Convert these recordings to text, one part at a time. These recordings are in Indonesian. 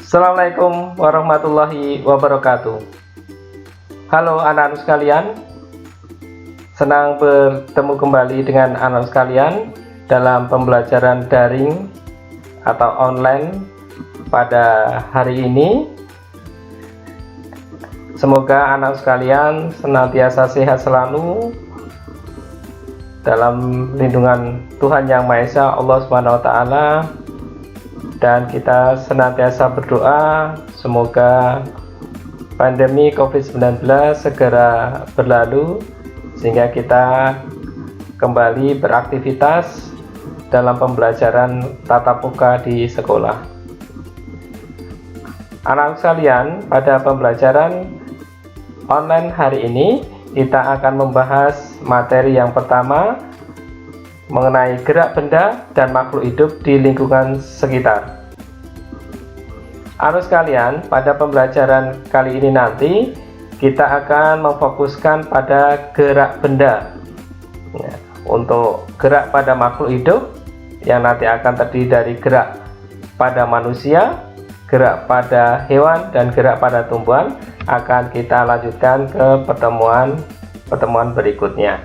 Assalamualaikum warahmatullahi wabarakatuh. Halo anak-anak sekalian, senang bertemu kembali dengan anak sekalian dalam pembelajaran daring atau online pada hari ini. Semoga anak sekalian senantiasa sehat selalu dalam lindungan Tuhan Yang Maha Esa, Allah Subhanahu wa Ta'ala, dan kita senantiasa berdoa semoga pandemi COVID-19 segera berlalu sehingga kita kembali beraktivitas dalam pembelajaran tatap muka di sekolah. Anak sekalian, pada pembelajaran online hari ini kita akan membahas materi yang pertama mengenai gerak benda dan makhluk hidup di lingkungan sekitar. Anak sekalian, pada pembelajaran kali ini nanti kita akan memfokuskan pada gerak benda. Untuk gerak pada makhluk hidup yang nanti akan terdiri dari gerak pada manusia, gerak pada hewan, dan gerak pada tumbuhan akan kita lanjutkan ke pertemuan berikutnya.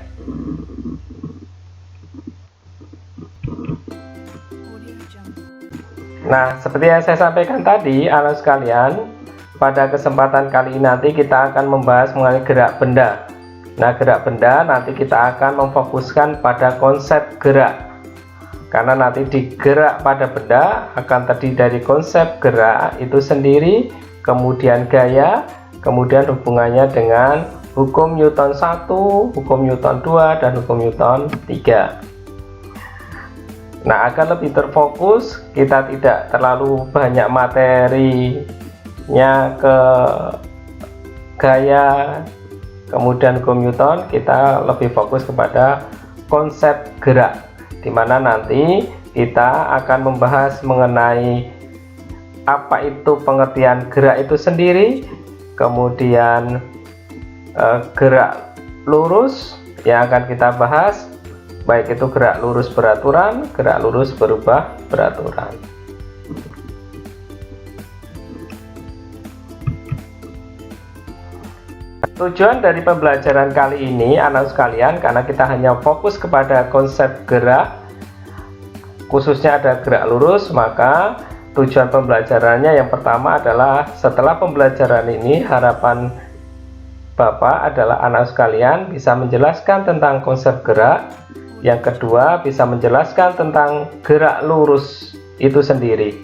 Nah, seperti yang saya sampaikan tadi, anak sekalian, pada kesempatan kali ini nanti kita akan membahas mengenai gerak benda. Nah, gerak benda nanti kita akan memfokuskan pada konsep gerak. Karena nanti di gerak pada benda akan terdiri dari konsep gerak itu sendiri, kemudian gaya, kemudian hubungannya dengan hukum Newton 1, hukum Newton 2, dan hukum Newton 3. Nah, agar lebih terfokus, kita tidak terlalu banyak materinya ke gaya, kemudian hukum Newton, kita lebih fokus kepada konsep gerak, di mana nanti kita akan membahas mengenai apa itu pengertian gerak itu sendiri, kemudian gerak lurus yang akan kita bahas, baik itu gerak lurus beraturan, gerak lurus berubah beraturan. Tujuan dari pembelajaran kali ini anak sekalian, karena kita hanya fokus kepada konsep gerak, khususnya ada gerak lurus, maka tujuan pembelajarannya yang pertama adalah setelah pembelajaran ini harapan Bapak adalah anak sekalian bisa menjelaskan tentang konsep gerak. Yang kedua, bisa menjelaskan tentang gerak lurus itu sendiri.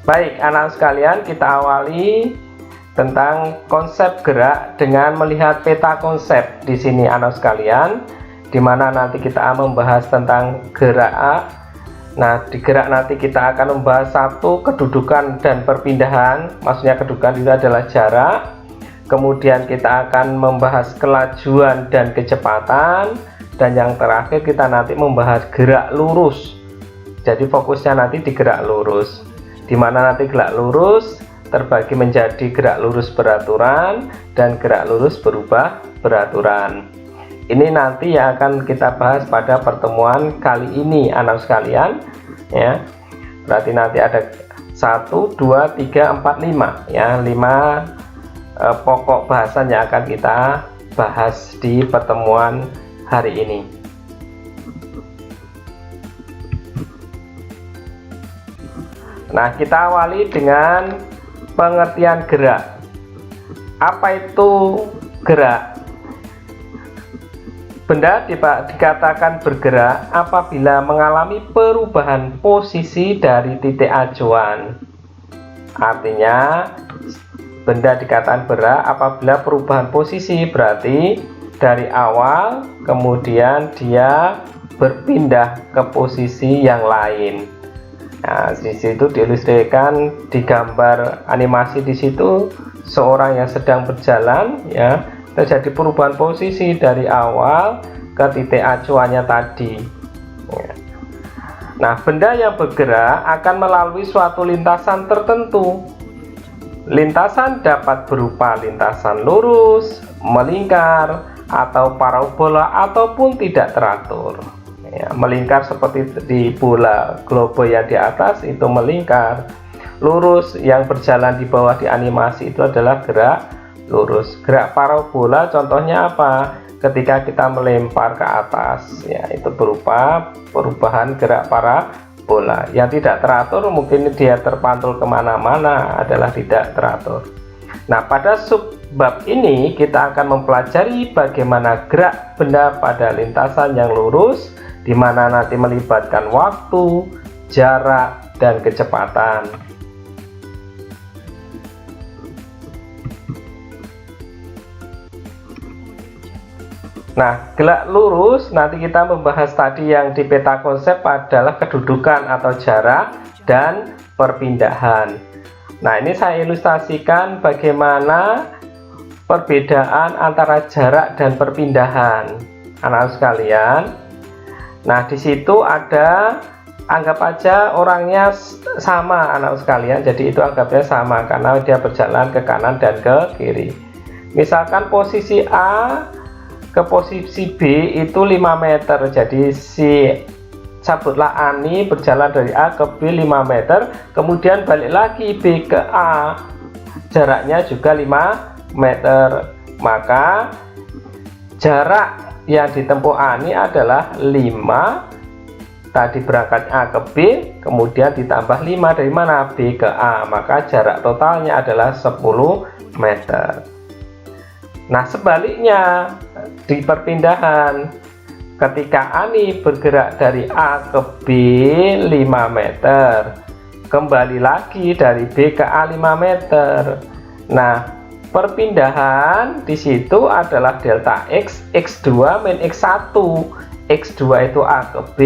Baik, anak sekalian, kita awali tentang konsep gerak dengan melihat peta konsep di sini anak sekalian, di mana nanti kita membahas tentang gerak A. Nah, di gerak nanti kita akan membahas satu, kedudukan dan perpindahan. Maksudnya kedudukan itu adalah jarak. Kemudian kita akan membahas kelajuan dan kecepatan, dan yang terakhir kita nanti membahas gerak lurus. Jadi fokusnya nanti di gerak lurus, di mana nanti gerak lurus terbagi menjadi gerak lurus beraturan dan gerak lurus berubah beraturan. Ini nanti yang akan kita bahas pada pertemuan kali ini anak sekalian, ya. Berarti nanti ada 1, 2, 3, 4, 5, ya, 5 pokok bahasan yang akan kita bahas di pertemuan hari ini. Nah, kita awali dengan pengertian gerak. Apa itu gerak? Benda dikatakan bergerak apabila mengalami perubahan posisi dari titik acuan. Artinya, benda dikatakan bergerak apabila perubahan posisi, berarti dari awal kemudian dia berpindah ke posisi yang lain. Nah, di situ diilustrasikan di gambar animasi, di situ seorang yang sedang berjalan, ya, terjadi perubahan posisi dari awal ke titik acuannya tadi. Nah, benda yang bergerak akan melalui suatu lintasan tertentu. Lintasan dapat berupa lintasan lurus, melingkar, atau parabola, ataupun tidak teratur. ya, melingkar seperti di bola globe yang di atas itu melingkar. Lurus yang berjalan di bawah di animasi itu adalah gerak lurus. Gerak parabola contohnya apa? Ketika kita melempar ke atas, ya itu berupa perubahan gerak parabola. Yang tidak teratur mungkin dia terpantul kemana-mana adalah tidak teratur. Nah, pada subbab ini kita akan mempelajari bagaimana gerak benda pada lintasan yang lurus, di mana nanti melibatkan waktu, jarak, dan kecepatan. Nah, gerak lurus nanti kita membahas tadi yang di peta konsep adalah kedudukan atau jarak dan perpindahan. Nah, ini saya ilustrasikan bagaimana perbedaan antara jarak dan perpindahan, anak sekalian. Nah, di situ ada, anggap aja orangnya sama anak sekalian, jadi itu anggapnya sama karena dia berjalan ke kanan dan ke kiri. Misalkan posisi A ke posisi B itu 5 meter, jadi sebutlah Ani berjalan dari A ke B 5 meter, kemudian balik lagi B ke A, jaraknya juga 5 meter, maka jarak yang ditempuh Ani adalah 5, tadi berangkat A ke B, kemudian ditambah 5 dari mana? B ke A, maka jarak totalnya adalah 10 meter. Nah, sebaliknya di perpindahan, ketika Ani bergerak dari A ke B 5 meter, kembali lagi dari B ke A 5 meter. Nah, perpindahan di situ adalah delta X, X2 min X1. X2 itu A ke B,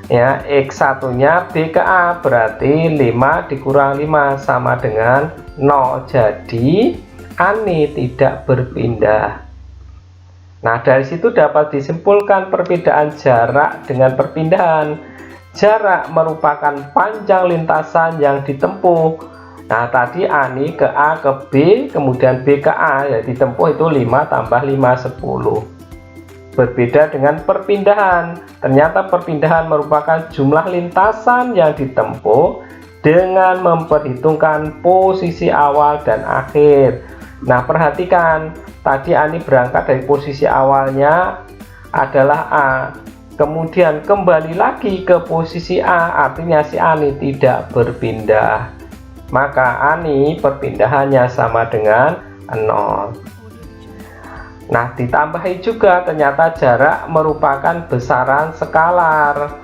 ya, X1 nya B ke A, berarti 5 dikurang 5 sama dengan 0. Jadi Ani tidak berpindah. Nah, dari situ dapat disimpulkan perbedaan jarak dengan perpindahan. Jarak merupakan panjang lintasan yang ditempuh. Nah, tadi Ani ke A ke B, kemudian B ke A, ya ditempuh itu 5 tambah 5, 10. Berbeda dengan perpindahan. Ternyata perpindahan merupakan jumlah lintasan yang ditempuh dengan memperhitungkan posisi awal dan akhir. Nah, perhatikan, tadi Ani berangkat dari posisi awalnya adalah A, kemudian kembali lagi ke posisi A, artinya si Ani tidak berpindah, maka Ani perpindahannya sama dengan 0. Nah, ditambahi juga ternyata jarak merupakan besaran skalar.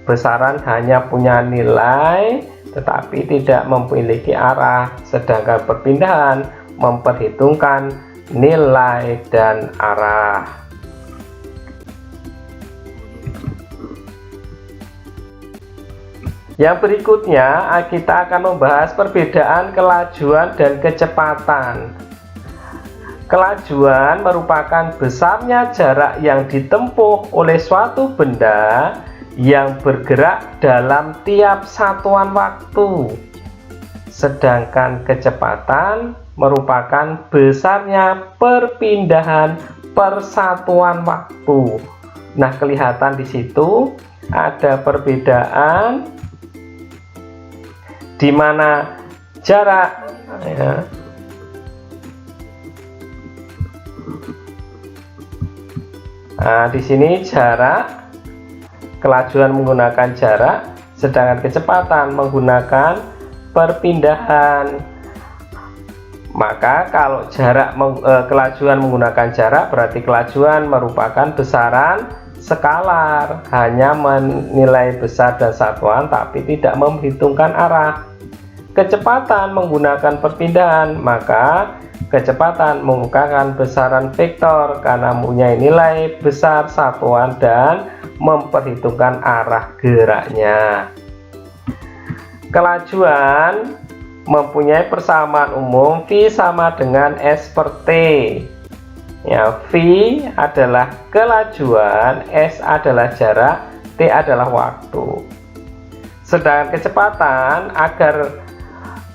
Besaran hanya punya nilai tetapi tidak memiliki arah, sedangkan perpindahan memperhitungkan nilai dan arah. Yang berikutnya kita akan membahas perbedaan kelajuan dan kecepatan. Kelajuan merupakan besarnya jarak yang ditempuh oleh suatu benda yang bergerak dalam tiap satuan waktu. Sedangkan kecepatan merupakan besarnya perpindahan persatuan waktu. Nah, kelihatan di situ ada perbedaan di mana jarak, ya, nah, di sini jarak, kelajuan menggunakan jarak, sedangkan kecepatan menggunakan perpindahan. Maka kalau kelajuan menggunakan jarak, berarti kelajuan merupakan besaran skalar, hanya menilai besar dan satuan tapi tidak memperhitungkan arah. Kecepatan menggunakan perpindahan, maka kecepatan menggunakan besaran vektor karena mempunyai nilai besar satuan dan memperhitungkan arah geraknya. Kelajuan mempunyai persamaan umum V sama dengan S per T. Ya, V adalah kelajuan, S adalah jarak, T adalah waktu. Sedangkan kecepatan, agar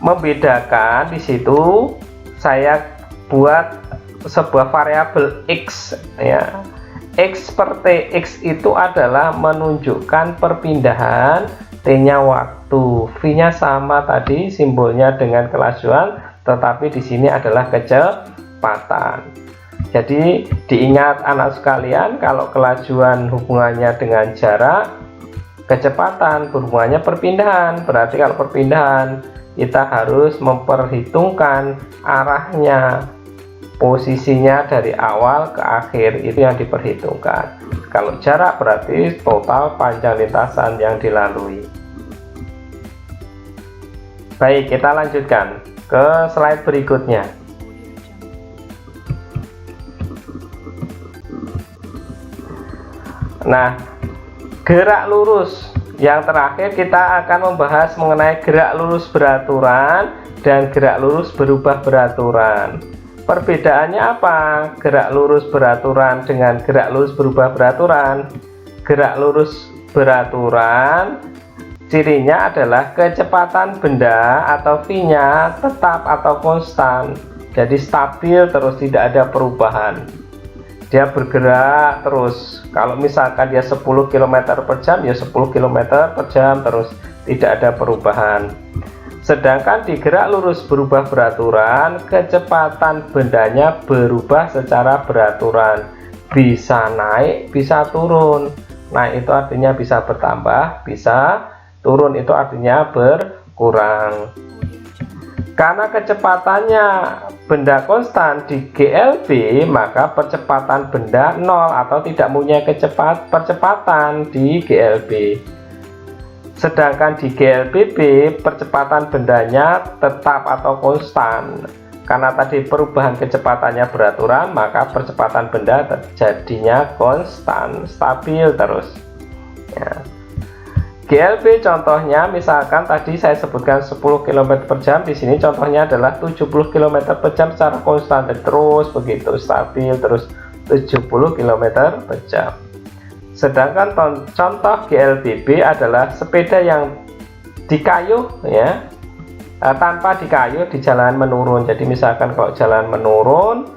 membedakan di situ saya buat sebuah variabel X, ya. X per TX itu adalah menunjukkan perpindahan, T-nya waktu, V-nya sama tadi simbolnya dengan kelajuan, tetapi di sini adalah kecepatan. Jadi diingat anak sekalian, kalau kelajuan hubungannya dengan jarak, kecepatan berhubungannya perpindahan. Berarti kalau perpindahan kita harus memperhitungkan arahnya, posisinya dari awal ke akhir, itu yang diperhitungkan. Kalau jarak berarti total panjang lintasan yang dilalui. Baik, kita lanjutkan ke slide berikutnya. Nah, gerak lurus yang terakhir, kita akan membahas mengenai gerak lurus beraturan dan gerak lurus berubah beraturan. Perbedaannya apa gerak lurus beraturan dengan gerak lurus berubah beraturan? Gerak lurus beraturan cirinya adalah kecepatan benda atau V-nya tetap atau konstan, jadi stabil terus, tidak ada perubahan. Dia bergerak terus. Kalau misalkan dia 10 km per jam, ya 10 km per jam terus, tidak ada perubahan. Sedangkan di gerak lurus berubah beraturan, kecepatan bendanya berubah secara beraturan, bisa naik bisa turun. Nah, itu artinya bisa bertambah, bisa turun, itu artinya berkurang. Karena kecepatannya benda konstan di GLB, maka percepatan benda 0 atau tidak punya percepatan di GLB. Sedangkan di GLBB percepatan bendanya tetap atau konstan. Karena tadi perubahan kecepatannya beraturan, maka percepatan benda terjadinya konstan, stabil terus. Ya. GLB contohnya, misalkan tadi saya sebutkan 10 km per jam, di sini contohnya adalah 70 km per jam secara konstan, terus begitu stabil terus 70 km per jam. Sedangkan contoh GLBB adalah sepeda yang dikayuh, ya, tanpa dikayuh di jalan menurun. Jadi misalkan kalau jalan menurun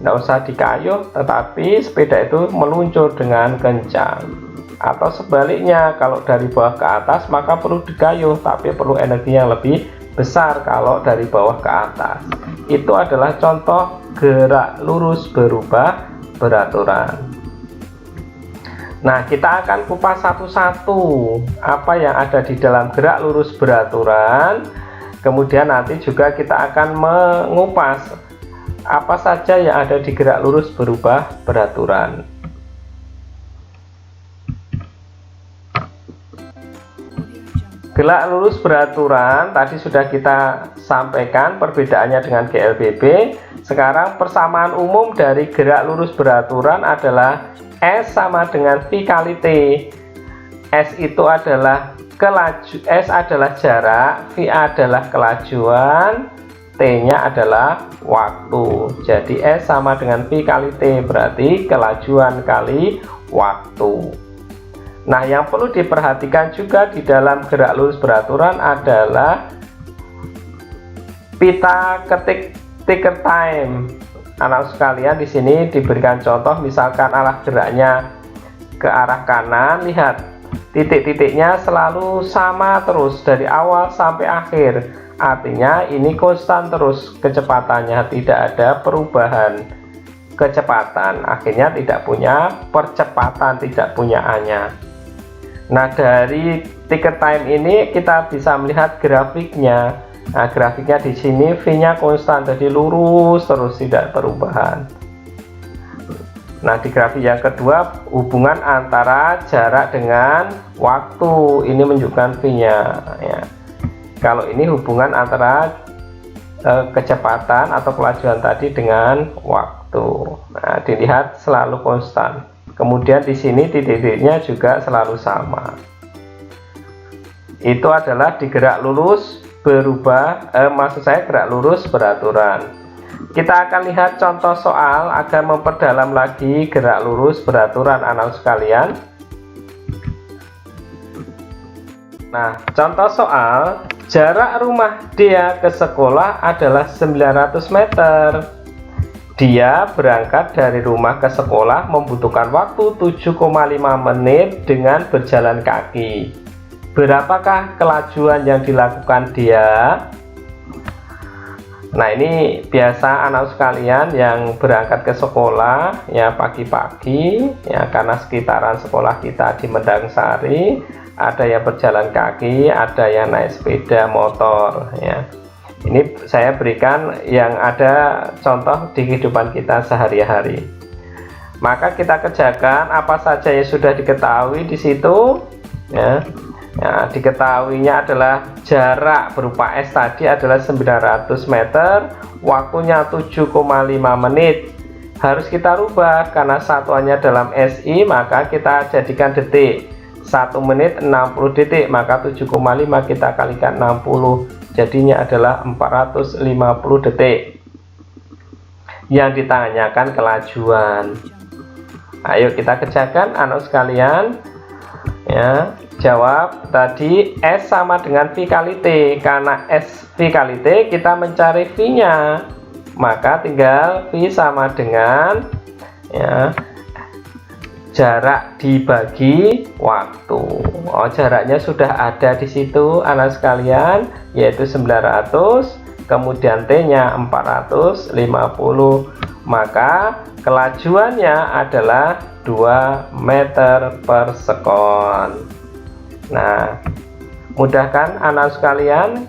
tidak usah dikayuh, tetapi sepeda itu meluncur dengan kencang. Atau sebaliknya, kalau dari bawah ke atas maka perlu dikayuh, tapi perlu energi yang lebih besar kalau dari bawah ke atas. Itu adalah contoh gerak lurus berubah beraturan. Nah, kita akan kupas satu-satu apa yang ada di dalam gerak lurus beraturan. Kemudian nanti juga kita akan mengupas apa saja yang ada di gerak lurus berubah beraturan. Gerak lurus beraturan tadi sudah kita sampaikan perbedaannya dengan GLBB. Sekarang persamaan umum dari gerak lurus beraturan adalah S sama dengan V kali T. S itu adalah S adalah jarak, V adalah kelajuan, T-nya adalah waktu. Jadi S sama dengan V kali T, berarti kelajuan kali waktu. Nah, yang perlu diperhatikan juga di dalam gerak lurus beraturan adalah pita ketik ticker time. Anak sekalian, di sini diberikan contoh, misalkan arah geraknya ke arah kanan, lihat titik-titiknya selalu sama terus dari awal sampai akhir. Artinya ini konstan terus kecepatannya, tidak ada perubahan kecepatan. Akhirnya tidak punya percepatan, tidak punya A-nya. Nah, dari ticker time ini kita bisa melihat grafiknya. Nah, grafiknya di sini V-nya konstan, jadi lurus terus, tidak perubahan. Nah, di grafik yang kedua, hubungan antara jarak dengan waktu, ini menunjukkan V-nya, ya. Kalau ini hubungan antara kecepatan atau kelajuan tadi dengan waktu. Nah, dilihat selalu konstan. Kemudian di sini titik-titiknya juga selalu sama. Itu adalah di gerak lurus berubah, maksud saya gerak lurus beraturan. Kita akan lihat contoh soal agar memperdalam lagi gerak lurus beraturan anak sekalian. Nah, contoh soal, jarak rumah Dea ke sekolah adalah 900 meter. Dia berangkat dari rumah ke sekolah membutuhkan waktu 7,5 menit dengan berjalan kaki. Berapakah kelajuan yang dilakukan dia? Nah, ini biasa anak sekalian yang berangkat ke sekolah ya pagi-pagi ya, karena sekitaran sekolah kita di Mendangsari, ada yang berjalan kaki, ada yang naik sepeda motor ya. Ini saya berikan yang ada contoh di kehidupan kita sehari-hari. Maka kita kerjakan apa saja yang sudah diketahui di situ ya. Ya, diketahuinya adalah jarak berupa S tadi adalah 900 meter, waktunya 7,5 menit. Harus kita rubah karena satuannya dalam SI, maka kita jadikan detik. 1 menit 60 detik, maka 7,5 kita kalikan 60, jadinya adalah 450 detik. Yang ditanyakan kelajuan. Ayo kita kerjakan anak sekalian ya. Jawab tadi S sama dengan V kali T. Karena S V kali T kita mencari V nya, maka tinggal V sama dengan ya, jarak dibagi waktu. Oh, jaraknya sudah ada di situ anak sekalian, yaitu 900, kemudian T nya 450, maka kelajuannya adalah 2 meter per sekon. Nah, mudah kan anak sekalian?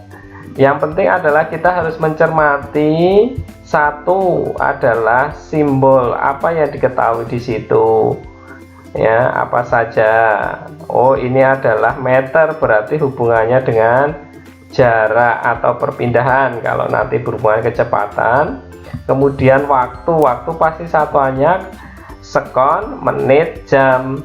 Yang penting adalah kita harus mencermati, satu adalah simbol apa yang diketahui di situ ya, apa saja. Oh, ini adalah meter, berarti hubungannya dengan jarak atau perpindahan kalau nanti berhubungan kecepatan. Kemudian waktu pasti satuannya sekon, menit, jam.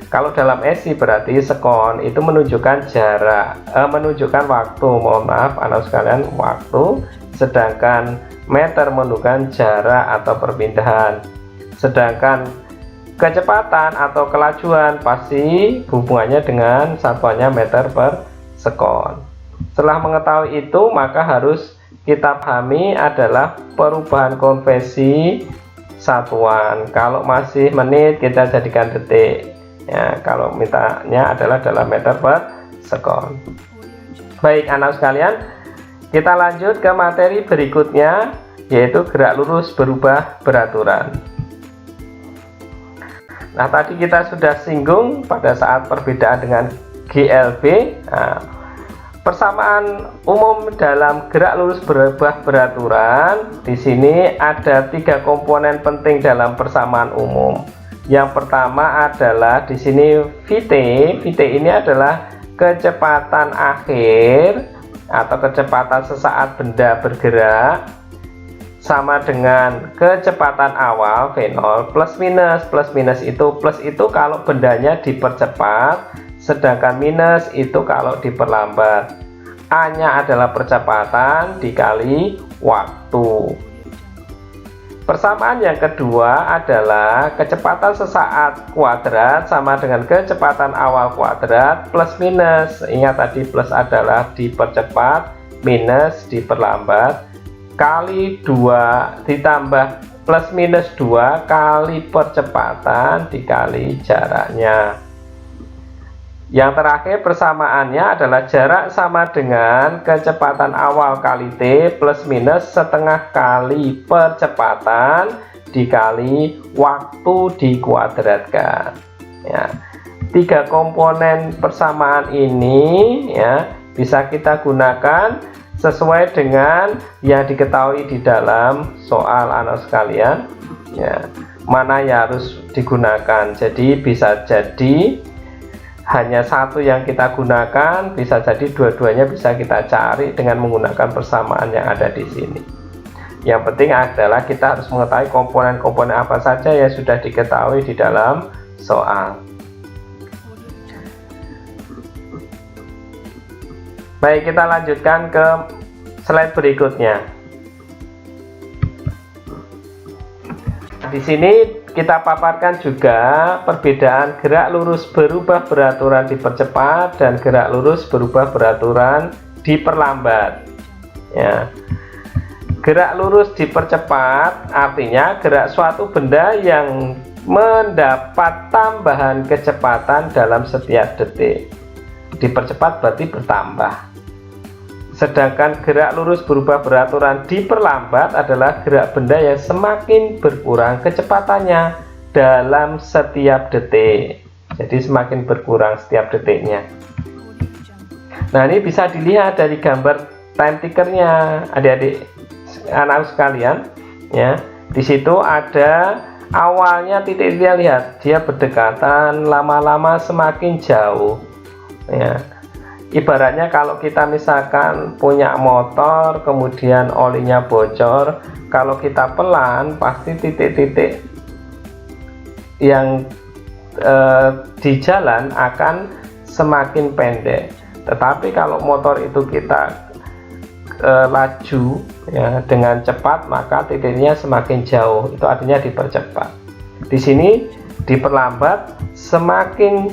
Kalau dalam SI berarti sekon itu menunjukkan jarak, menunjukkan waktu, mohon maaf anak sekalian, waktu, sedangkan meter menunjukkan jarak atau perpindahan. Sedangkan kecepatan atau kelajuan pasti hubungannya dengan satuannya meter per sekon. Setelah mengetahui itu, maka harus kita pahami adalah perubahan konvensi satuan. Kalau masih menit kita jadikan detik ya, kalau mintanya adalah dalam meter per sekon. Baik anak sekalian, kita lanjut ke materi berikutnya, yaitu gerak lurus berubah beraturan. Nah, tadi kita sudah singgung pada saat perbedaan dengan GLB. Nah, persamaan umum dalam gerak lurus berubah beraturan, di sini ada 3 komponen penting dalam persamaan umum. Yang pertama adalah di sini VT. VT ini adalah kecepatan akhir atau kecepatan sesaat benda bergerak sama dengan kecepatan awal V0 plus minus. Plus minus itu, plus itu kalau bendanya dipercepat, sedangkan minus itu kalau diperlambat. A-nya adalah percepatan dikali waktu. Persamaan yang kedua adalah kecepatan sesaat kuadrat sama dengan kecepatan awal kuadrat plus minus. Ingat tadi plus adalah dipercepat, minus diperlambat, kali 2 ditambah plus minus 2 kali percepatan dikali jaraknya. Yang terakhir persamaannya adalah jarak sama dengan kecepatan awal kali T plus minus setengah kali percepatan dikali waktu dikuadratkan ya. 3 komponen persamaan ini ya bisa kita gunakan sesuai dengan yang diketahui di dalam soal anak sekalian ya, mana yang harus digunakan. Jadi bisa jadi hanya satu yang kita gunakan, bisa jadi dua-duanya bisa kita cari dengan menggunakan persamaan yang ada di sini. Yang penting adalah kita harus mengetahui komponen-komponen apa saja yang sudah diketahui di dalam soal. Baik, kita lanjutkan ke slide berikutnya. Di sini kita paparkan juga perbedaan gerak lurus berubah beraturan dipercepat dan gerak lurus berubah beraturan diperlambat. Ya. Gerak lurus dipercepat artinya gerak suatu benda yang mendapat tambahan kecepatan dalam setiap detik. Dipercepat berarti bertambah. Sedangkan gerak lurus berubah beraturan diperlambat adalah gerak benda yang semakin berkurang kecepatannya dalam setiap detik. Jadi semakin berkurang setiap detiknya. Nah, ini bisa dilihat dari gambar time tickernya, adik-adik anak sekalian ya. Di situ ada awalnya titik-titiknya, lihat dia berdekatan, lama-lama semakin jauh ya. Ibaratnya kalau kita misalkan punya motor kemudian olinya bocor, kalau kita pelan pasti titik-titik yang di jalan akan semakin pendek. Tetapi kalau motor itu kita laju ya dengan cepat, maka titiknya semakin jauh, itu artinya dipercepat. Di sini diperlambat, semakin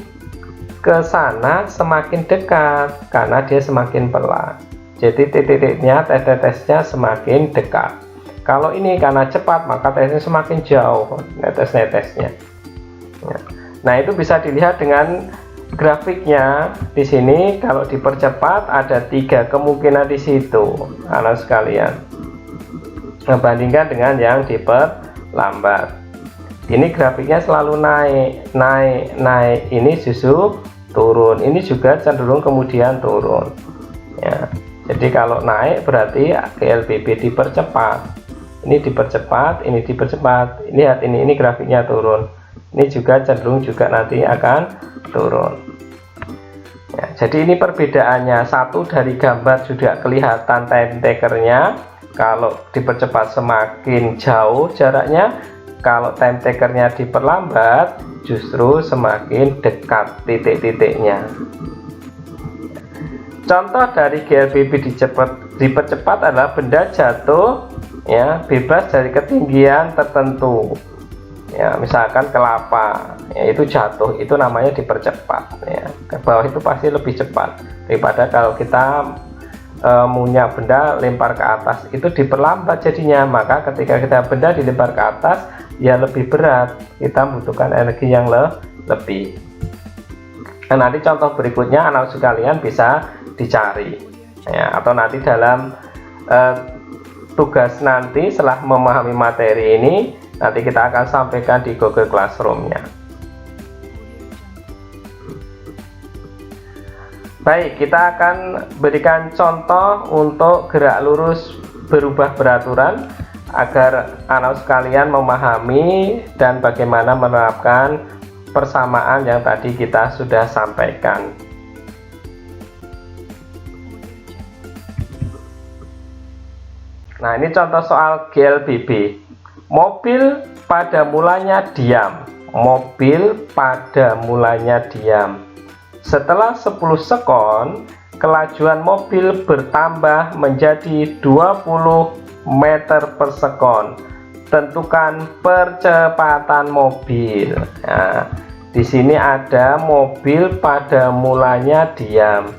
ke sana semakin dekat karena dia semakin pelan. Jadi titik-titiknya, tetes-tetesnya semakin dekat. Kalau ini karena cepat maka tetesnya semakin jauh, netes-netesnya. Nah, itu bisa dilihat dengan grafiknya. Di sini kalau dipercepat ada 3 kemungkinan di situ, anak sekalian. Bandingkan dengan yang diperlambat. Ini grafiknya selalu naik. Ini justru turun. Ini juga cenderung kemudian turun. Ya. Jadi kalau naik berarti GLBB dipercepat. Ini dipercepat, ini dipercepat. Lihat ini grafiknya turun. Ini juga cenderung juga nanti akan turun. Ya, jadi ini perbedaannya. Satu, dari gambar sudah kelihatan time takernya. Kalau dipercepat semakin jauh jaraknya, kalau time takernya diperlambat justru semakin dekat titik-titiknya. Contoh dari GLBB dipercepat adalah benda jatuh ya bebas dari ketinggian tertentu. Ya, misalkan kelapa, ya, itu jatuh, itu namanya dipercepat. Ya, ke bawah itu pasti lebih cepat daripada kalau kita punya benda lempar ke atas, itu diperlambat jadinya. Maka ketika kita benda dilempar ke atas, ya lebih berat, kita membutuhkan energi yang lebih. Nah, nanti contoh berikutnya anak sekalian bisa dicari ya, atau nanti dalam tugas nanti setelah memahami materi ini nanti kita akan sampaikan di Google Classroom-nya. Baik, kita akan berikan contoh untuk gerak lurus berubah beraturan agar anak sekalian memahami dan bagaimana menerapkan persamaan yang tadi kita sudah sampaikan. Nah, ini contoh soal GLBB. Mobil pada mulanya diam. Mobil pada mulanya diam. Setelah 10 sekon, kelajuan mobil bertambah menjadi 20 meter per sekon. Tentukan percepatan mobil. Nah, di sini ada mobil pada mulanya diam.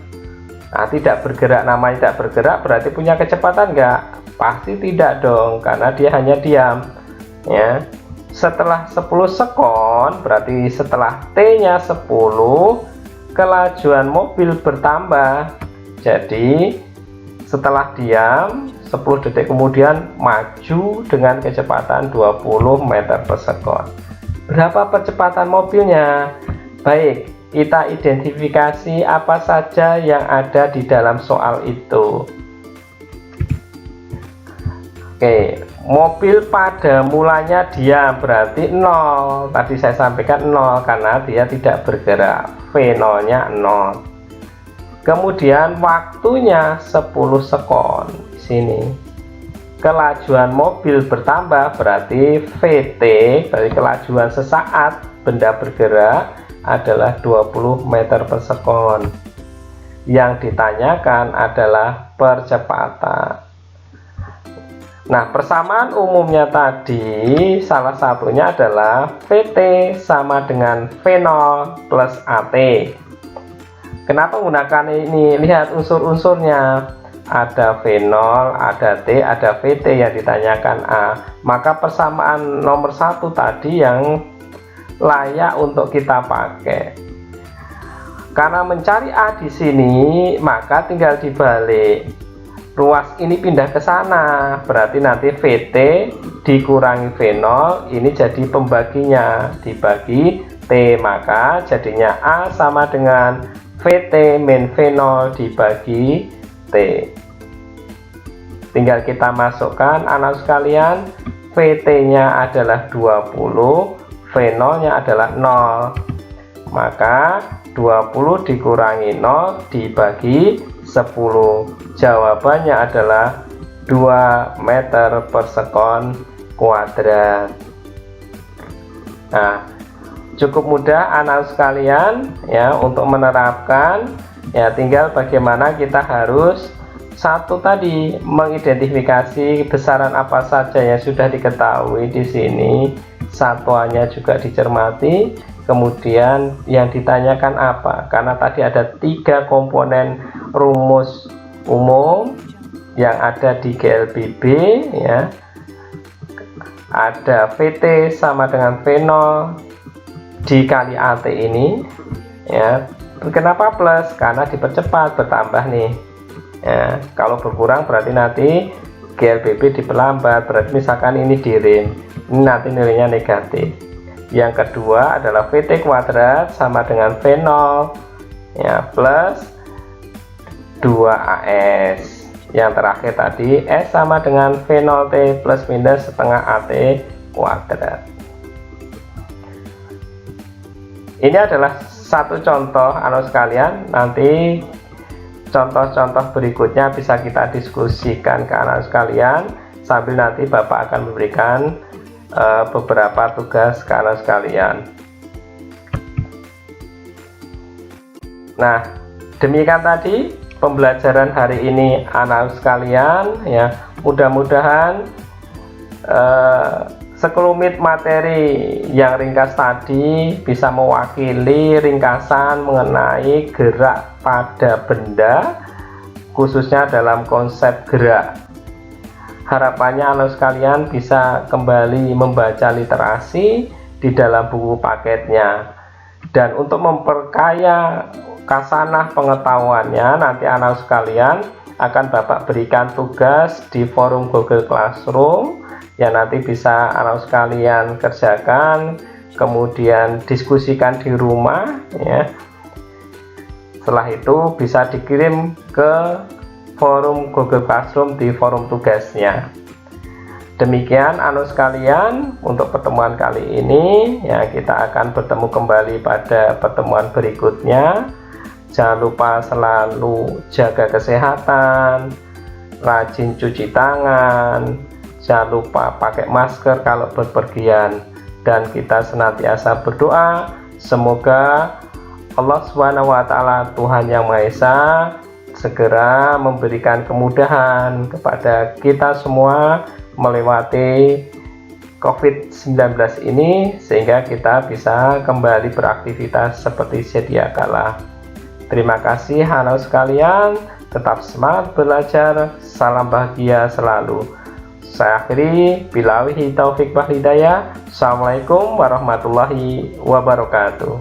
Nah, tidak bergerak, namanya tidak bergerak berarti punya kecepatan enggak? Pasti tidak dong, karena dia hanya diam. Ya. Setelah 10 sekon, berarti setelah T-nya 10, kelajuan mobil bertambah. Jadi setelah diam 10 detik kemudian maju dengan kecepatan 20 meter per sekon. Berapa percepatan mobilnya? Baik, kita identifikasi apa saja yang ada di dalam soal itu. Oke, mobil pada mulanya diam berarti 0. Tadi saya sampaikan 0 karena dia tidak bergerak. V0 nya 0. Kemudian waktunya 10 sekon. Di sini kelajuan mobil bertambah berarti VT, berarti kelajuan sesaat benda bergerak adalah 20 meter per sekon. Yang ditanyakan adalah percepatan. Nah, persamaan umumnya tadi salah satunya adalah VT sama dengan V0 plus AT. Kenapa menggunakan ini? Lihat unsur-unsurnya. ada V0, ada T, ada VT yang ditanyakan A. Maka persamaan nomor 1 tadi yang layak untuk kita pakai. Karena mencari A di sini, maka tinggal dibalik. Ruas ini pindah ke sana, berarti nanti VT dikurangi V0, ini jadi pembaginya, dibagi T, maka jadinya A sama dengan VT min V0 dibagi T. Tinggal kita masukkan anak sekalian, VT nya adalah 20, V0 nya adalah 0, maka 20 dikurangi 0 dibagi 10, jawabannya adalah 2 meter per sekon kuadrat. Nah, cukup mudah anak sekalian ya untuk menerapkan, ya tinggal bagaimana kita harus satu tadi mengidentifikasi besaran apa saja yang sudah diketahui di sini, satuannya juga dicermati, kemudian yang ditanyakan apa, karena tadi ada 3 komponen rumus umum yang ada di GLBB ya, ada VT sama dengan V0 dikali AT ini ya. Kenapa plus? Karena dipercepat, bertambah nih ya. Kalau berkurang berarti nanti GLBB diperlambat, berarti misalkan ini di rim, ini nanti nilainya negatif. Yang kedua adalah VT kuadrat sama dengan V0 ya, plus 2AS. Yang terakhir tadi S sama dengan V0T plus minus setengah AT kuadrat. Ini adalah satu contoh anak sekalian, nanti contoh-contoh berikutnya bisa kita diskusikan ke anak sekalian, sambil nanti Bapak akan memberikan beberapa tugas ke anak sekalian. Nah, demikian tadi pembelajaran hari ini anak sekalian ya. Mudah-mudahan sekelumit materi yang ringkas tadi bisa mewakili ringkasan mengenai gerak pada benda, khususnya dalam konsep gerak. Harapannya anak sekalian bisa kembali membaca literasi di dalam buku paketnya, dan untuk memperkaya kasanah pengetahuannya, nanti anak sekalian akan Bapak berikan tugas di forum Google Classroom yang nanti bisa anak sekalian kerjakan, kemudian diskusikan di rumah ya. Setelah itu bisa dikirim ke forum Google Classroom di forum tugasnya. Demikian anak sekalian untuk pertemuan kali ini ya, kita akan bertemu kembali pada pertemuan berikutnya. Jangan lupa selalu jaga kesehatan, rajin cuci tangan, jangan lupa pakai masker kalau berpergian, dan kita senantiasa berdoa semoga Allah SWT, Tuhan Yang Maha Esa, segera memberikan kemudahan kepada kita semua melewati COVID-19 ini, sehingga kita bisa kembali beraktivitas seperti sedia kala. Terima kasih anak sekalian, tetap semangat belajar, salam bahagia selalu. Saya akhiri, billahi taufik wal hidayah. Assalamualaikum warahmatullahi wabarakatuh.